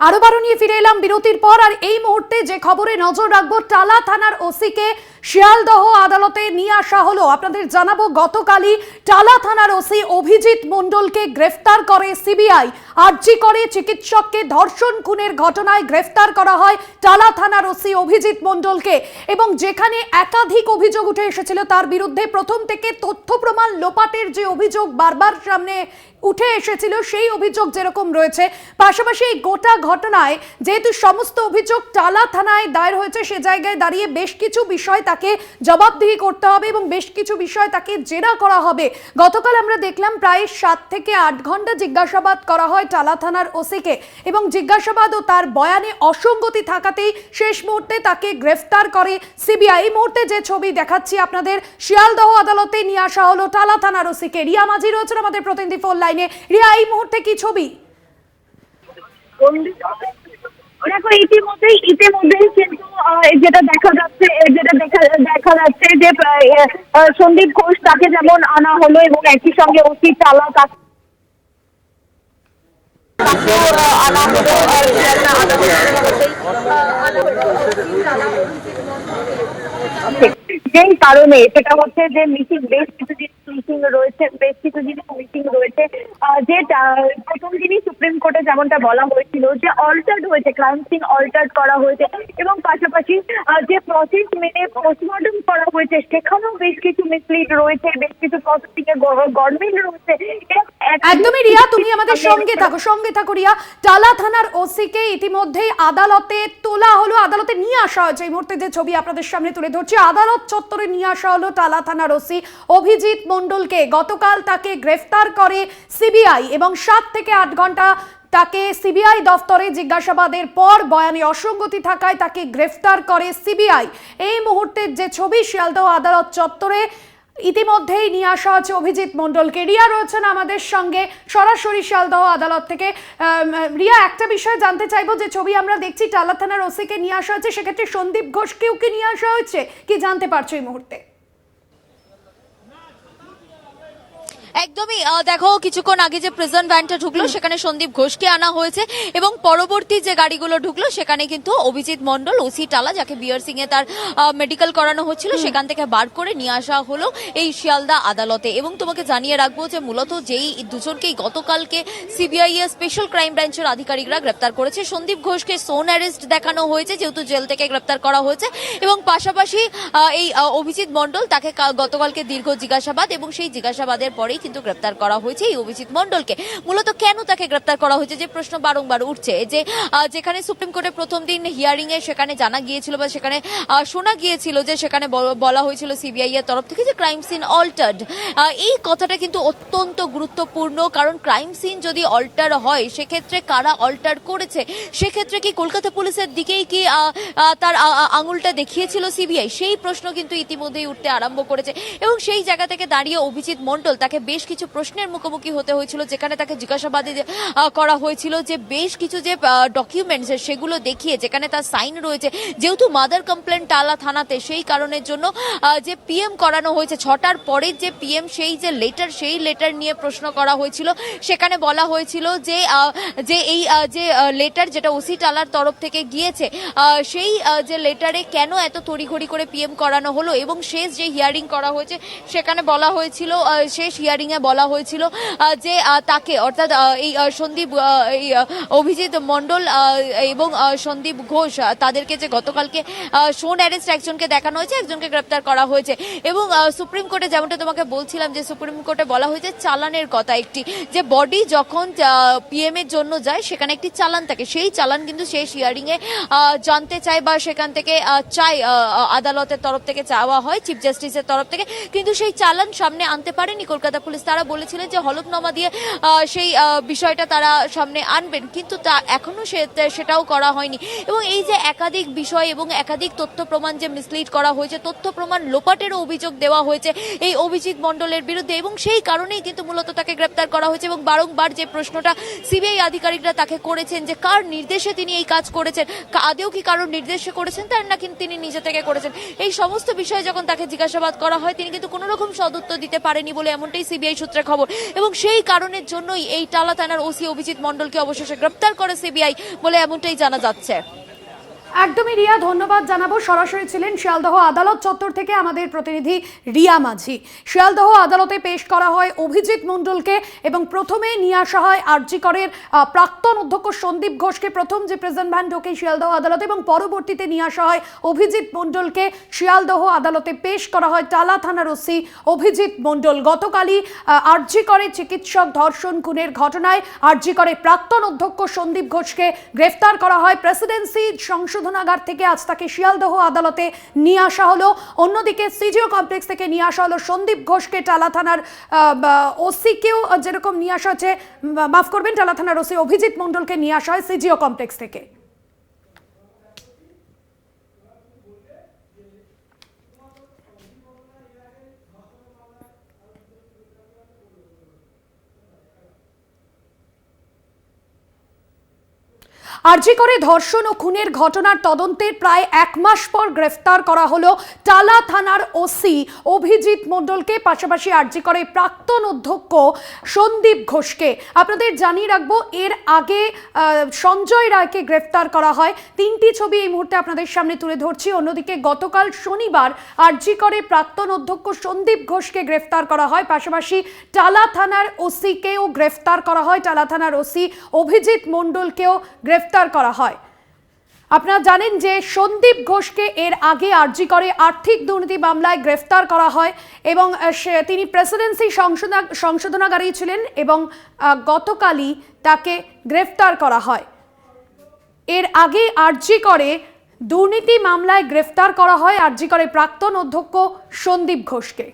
আরো নিয়ে ফিরে এলাম বিরতির পর। আর এই মুহূর্তে যে খবরে নজর রাখবো, টালা থানার ওসিকে শিয়ালদহ আদালতে নিয়ে আসা হলো। আপনাদের জানাবো, গতকালই টালা থানার ওসি অভিজিৎ মণ্ডলকে গ্রেফতার করে সিবিআই। আরজি করে চিকিৎসককে ধর্ষণ খুনের ঘটনায় গ্রেফতার করা হয় টালা থানার ওসি অভিজিৎ মণ্ডলকে। এবং যেখানে একাধিক অভিযোগ উঠে এসেছিল তার বিরুদ্ধে, প্রথম থেকে তথ্য প্রমাণ লোপাটের যে অভিযোগ বারবার সামনে উঠে এসেছিল, সেই অভিযোগ যেরকম রয়েছে, পাশাপাশি এই গোটা ঘটনায় যেহেতু সমস্ত অভিযোগ টালা থানায় দায়ের হয়েছে, সে জায়গায় দাঁড়িয়ে বেশ কিছু বিষয় তাকে জবাবদিহি করতে হবে এবং বেশ কিছু বিষয় তাকে জেরা করা হবে। গতকাল আমরা দেখলাম প্রায় 7 থেকে 8 ঘন্টা জিজ্ঞাসাবাদ করা হয় টালা থানার ওসিকে, এবং জিজ্ঞাসাবাদ ও তার বয়ানে অসঙ্গতি থাকাতেই শেষ মুহূর্তে তাকে গ্রেফতার করে সিবিআই। এই মুহূর্তে যে ছবি দেখাচ্ছি আপনাদের, শিয়ালদহ আদালতে নিয়ে আসা হলো টালা থানার ওসিকে। রিয়া মাঝি রয়েছেন আমাদের প্রতিনিধি ফোন লাইনে। রিয়া, এই মুহূর্তে কি ছবি? দেখো, ইতিমধ্যেই কিন্তু যেটা দেখা যাচ্ছে যে সন্দীপ ঘোষ তাকে যেমন আনা হলো এবং একই সঙ্গে ওসি টালা তাকে আনা হলো। যেই কারণে সেটা হচ্ছে যে বেশ কিছু জিনিস মিসিং রয়েছে। যে প্রথম দিনই সুপ্রিম কোর্টে যেমনটা বলা হয়েছিল যে অল্টার্ড হয়েছে, ক্রাইম সিন অল্টার্ড করা হয়েছে, এবং পাশাপাশি যে প্রসেস মেনে পোস্টমর্টম করা হয়েছে সেখানেও বেশ কিছু মিসলিড রয়েছে, বেশ কিছু প্রসেসিং এ গড়মিল রয়েছে। একদমই রিয়া, তুমি আমাদের সঙ্গে থাকো রিয়া। টালা থানার ওসিকে ইতিমধ্যেই আদালতে তোলা হলো, আদালতে নিয়ে আসা হয়েছে। এই মুহূর্তে যে ছবি আপনাদের সামনে তুলে ধরছি, আদালত চত্বরে নিয়ে আসা হলো টালা থানার ওসি অভিজিৎ মণ্ডলকে। গতকাল তাকে গ্রেফতার করে সিবিআই এবং 7 থেকে 8 ঘন্টা তাকে সিবিআই দফতরে জিজ্ঞাসাবাদের পর বয়ানে অসঙ্গতি থাকায় তাকে গ্রেফতার করে সিবিআই। এই মুহূর্তের যে ছবি, শিয়ালদহ আদালত চত্বরে ইতিমধ্যেই নিয়ে আসা হচ্ছে অভিজিৎ মণ্ডলকে। রিয়া রয়েছেন আমাদের সঙ্গে সরাসরি শিয়ালদহ আদালত থেকে। রিয়া, একটা বিষয় জানতে চাইবো, যে ছবি আমরা দেখছি টালা থানার ওসিকে নিয়ে আসা হচ্ছে, সেক্ষেত্রে সন্দীপ ঘোষকেও কি নিয়ে আসা হয়েছে, কি জানতে পারছো এই মুহূর্তে? একদমই, দেখো কিছুক্ষণ আগে যে প্রিজন ভ্যানটা ঢুকলো সেখানে সন্দীপ ঘোষকে আনা হয়েছে, এবং পরবর্তী যে গাড়িগুলো ঢুকলো সেখানে কিন্তু অভিজিৎ মণ্ডল ওসি টালা, যাকে বিআর সিং এ তার মেডিকেল করানো হচ্ছিল, সেখান থেকে বার করে নিয়ে আসা হলো এই শিয়ালদা আদালতে। এবং তোমাকে জানিয়ে রাখবো যে মূলত যেই দুজনকেই গতকালকে সিবিআই এর স্পেশাল ক্রাইম ব্রাঞ্চের আধিকারিকরা গ্রেপ্তার করেছে। সন্দীপ ঘোষকে সোন অ্যারেস্ট দেখানো হয়েছে যেহেতু জেল থেকে গ্রেপ্তার করা হয়েছে, এবং পাশাপাশি এই অভিজিৎ মণ্ডল, তাকে গতকালকে দীর্ঘ জিজ্ঞাসাবাদ এবং সেই জিজ্ঞাসাবাদের পরেই কিন্তু গ্রেপ্তার করা হয়েছে এই অভিজিৎ মণ্ডলকে। মূলত কেন তাকে গ্রেপ্তার করা হয়েছে, যে প্রশ্ন বারংবার উঠছে, যে যেখানে সুপ্রিম কোর্টে প্রথম দিন হিয়ারিং এ সেখানে জানা গিয়েছিল বা সেখানে শোনা গিয়েছিল যে সেখানে বলা হয়েছিল সিবিআই এর তরফ থেকে যে ক্রাইম সিন অল্টার্ড। এই কথাটা কিন্তু অত্যন্ত গুরুত্বপূর্ণ, কারণ ক্রাইম সিন যদি অল্টার হয় সেক্ষেত্রে কারা অল্টার করেছে, সেক্ষেত্রে কি কলকাতা পুলিশের দিকেই কি তার আঙুলটা দেখিয়েছিল সিবিআই, সেই প্রশ্ন কিন্তু ইতিমধ্যেই উঠতে আরম্ভ করেছে। এবং সেই জায়গা থেকে দাঁড়িয়ে অভিজিৎ মণ্ডল, তাকে বেশ কিছু প্রশ্নের মুখোমুখি হতে হয়েছিল, যেখানে তাকে জিজ্ঞাসাবাদে করা হয়েছিল যে বেশ কিছু যে ডকুমেন্টস সেগুলো দেখিয়ে, যেখানে তার সাইন রয়েছে, যেহেতু মাদার কমপ্লেন টালা থানাতে, সেই কারণের জন্য যে পিএম করানো হয়েছে 6টার পরে যে পিএম, সেই যে লেটার, সেই লেটার নিয়ে প্রশ্ন করা হয়েছিল। সেখানে বলা হয়েছিল যে এই যে লেটার যেটা ওসি টালার তরফ থেকে গিয়েছে, সেই যে লেটারে কেন এত তড়িঘড়ি করে পিএম করানো হলো। এবং শেষ যে হিয়ারিং করা হয়েছে সেখানে বলা হয়েছিল, শেষ হিয়ারিং এ বলা হয়েছিল যে তাকে, অর্থাৎ এই সন্দীপ, এই অভিজিৎ মণ্ডল এবং সন্দীপ ঘোষ, তাদেরকে যে গতকালকে শোন অ্যারেস্ট একজনকে দেখানো হয়েছে, একজনকে গ্রেপ্তার করা হয়েছে। এবং সুপ্রিম কোর্টে যেমনটা তোমাকে বলছিলাম, যে সুপ্রিম কোর্টে বলা হয়েছে চালানের কথা, একটি যে বডি যখন পিএম এর জন্য যায় সেখানে একটি চালান থাকে, সেই চালান কিন্তু শেষ হিয়ারিং এ জানতে চায় বা সেখান থেকে চাই, আদালতের তরফ থেকে চাওয়া হয়, চিফ জাস্টিসের তরফ থেকে, কিন্তু সেই চালান সামনে আনতে পারেনি কলকাতা পুলিশ। তারা বলেছিলেন যে হলফনামা দিয়ে সেই বিষয়টা তারা সামনে আনবেন, কিন্তু তা এখনো সেটাও করা হয়নি। এবং এই যে একাধিক বিষয় এবং একাধিক তথ্য প্রমাণ যে মিসলিড করা হয়েছে, তথ্য প্রমাণ লোপাটেরও অভিযোগ দেওয়া হয়েছে এই অভিজিৎ মণ্ডলের বিরুদ্ধে, এবং সেই কারণেই কিন্তু মূলত তাকে গ্রেপ্তার করা হয়েছে। এবং বারংবার যে প্রশ্নটা সিবিআই আধিকারিকরা তাকে করেছেন যে কার নির্দেশে তিনি এই কাজ করেছেন, আদেও কি কারোর নির্দেশে করেছেন, তার নাকি তিনি নিজে থেকে করেছেন, এই সমস্ত বিষয়ে যখন তাকে জিজ্ঞাসাবাদ করা হয় তিনি কিন্তু কোনো রকম সদুত্তর দিতে পারেনি বলে এমনটাই সিবিআই সূত্রে খবর, এবং সেই কারণের জন্যই এই টালা থানার ওসি অভিজিৎ মণ্ডলকে অবশেষে গ্রেপ্তার করে সিবিআই বলে এমনটাই জানা যাচ্ছে। একদমই রিয়া, ধন্যবাদ জানাবো। সরাসরি ছিলেন শিয়ালদহ আদালত চত্বর থেকে আমাদের প্রতিনিধি রিয়া মাঝি। শিয়ালদহ আদালতে পেশ করা হয় অভিজিৎ মণ্ডলকে এবং প্রথমে নিয়ে আসা হয় আরজি করের প্রাক্তন অধ্যক্ষ সন্দীপ ঘোষকে। প্রথম যে প্রেজেন্ট ভ্যান ঢোকে শিয়ালদহ আদালতে এবং পরবর্তীতে নিয়ে আসা হয় অভিজিৎ মণ্ডলকে। শিয়ালদহ আদালতে পেশ করা হয় টালা থানার ওসি অভিজিৎ মণ্ডল। গতকালই আরজি করে চিকিৎসক ধর্ষণ খুনের ঘটনায় আরজি করে প্রাক্তন অধ্যক্ষ সন্দীপ ঘোষকে গ্রেফতার করা হয় প্রেসিডেন্সি সংশোধনাগার থেকে। আজ তাকে শিয়ালদহ আদালতে নিয়ে আসা হলো। অন্যদিকে সিজিও কমপ্লেক্স থেকে নিয়ে আসা হলো সন্দীপ ঘোষকে। টালা থানার ওসিকেও যেরকম নিয়ে আসা হচ্ছে, মাফ করবেন, টালা থানার ওসি অভিজিৎ মণ্ডলকে নিয়ে আসা হয় সিজিও কমপ্লেক্স থেকে। আরজি করে ধর্ষণ ও খুনের ঘটনার তদন্তের প্রায় 1 মাস পর গ্রেফতার করা হলো টালা থানার ওসি অভিজিৎ মণ্ডলকে, পাশাপাশি আরজি করে প্রাক্তন অধ্যক্ষ সন্দীপ ঘোষকে। আপনাদের জানিয়ে রাখবো, এর আগে সঞ্জয় রায়কে গ্রেফতার করা হয়। 3টি ছবি এই মুহূর্তে আপনাদের সামনে তুলে ধরছি। অন্যদিকে গতকাল শনিবার আরজি করে প্রাক্তন অধ্যক্ষ সন্দীপ ঘোষকে গ্রেফতার করা হয়, পাশাপাশি টালা থানার ওসিকেও গ্রেফতার করা হয়। টালা থানার ওসি অভিজিৎ মণ্ডলকেও গ্রেফতার করা হয়। আপনারা জানেন যে সন্দীপ ঘোষকে এর আগে আরজি করে আর্থিক দুর্নীতি মামলায় গ্রেফতার করা হয় এবং তিনি প্রেসিডেন্সি সংশোধনাগারেই ছিলেন এবং গতকালই তাকে গ্রেফতার করা হয়। এর আগে আরজি করে দুর্নীতি মামলায় গ্রেফতার করা হয় আরজি করে প্রাক্তন অধ্যক্ষ সন্দীপ ঘোষকে।